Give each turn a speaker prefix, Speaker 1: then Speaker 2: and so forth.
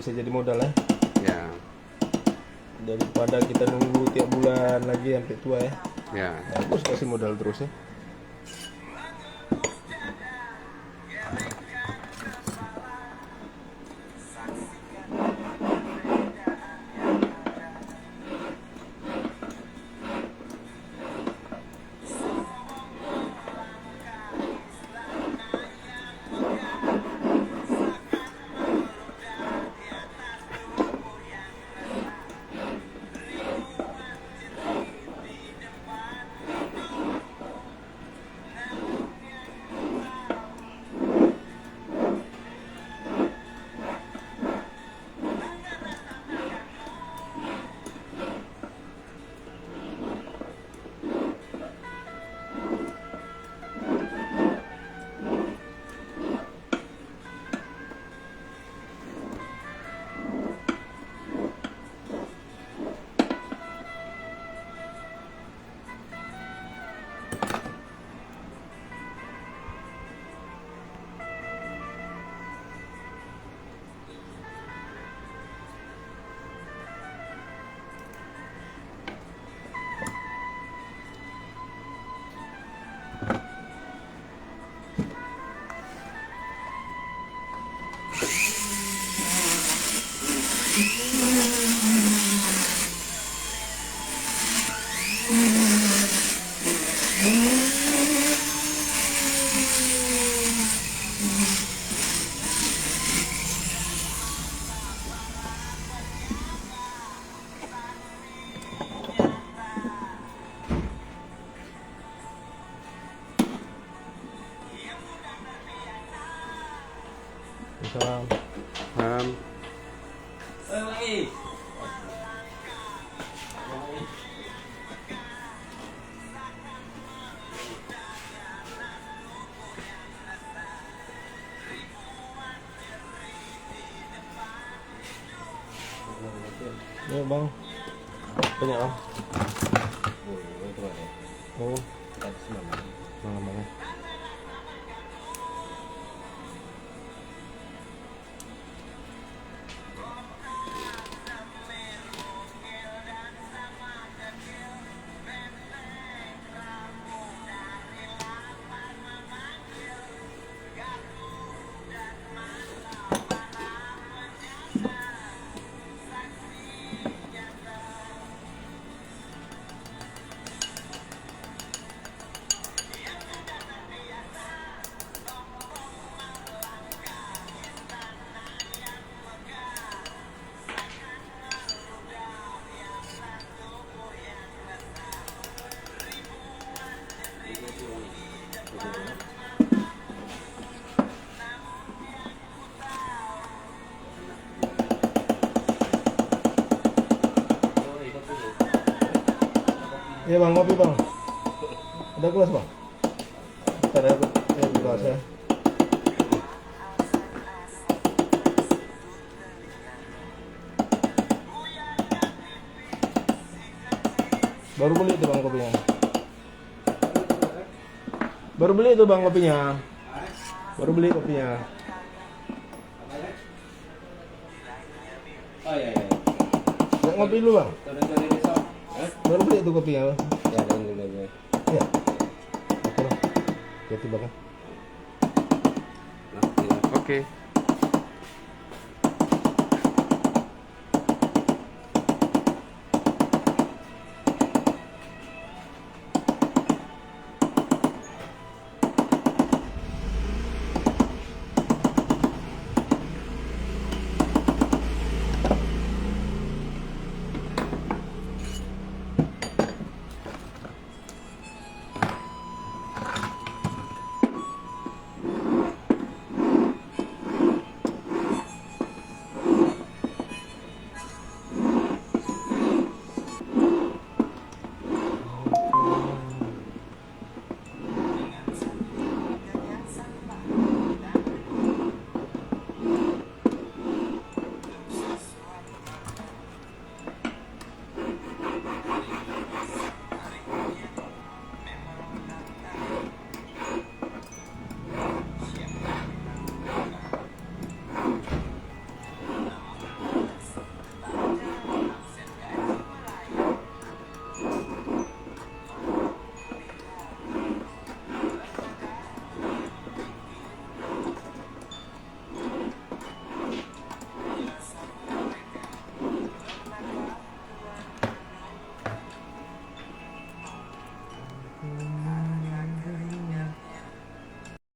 Speaker 1: bisa jadi modal ya.
Speaker 2: Ya.
Speaker 1: Daripada kita nunggu tiap bulan lagi sampai tua ya.
Speaker 2: Ya.
Speaker 1: Bagus kasih modal terus ya. Salam. Ya bang, banyak bang. Oh, malam bang. Iya bang, kopi bang. Ada gelas bang? Ada gelas ya. Baru beli itu bang kopinya. Baru beli itu bang kopinya. Baru beli kopinya.
Speaker 3: Oh iya iya.
Speaker 1: Nggak ngopi dulu bang. Baru beli itu kopinya bang.
Speaker 3: Ya dulu.
Speaker 1: Iya. Oke bang. Jadi bang.
Speaker 2: Oke.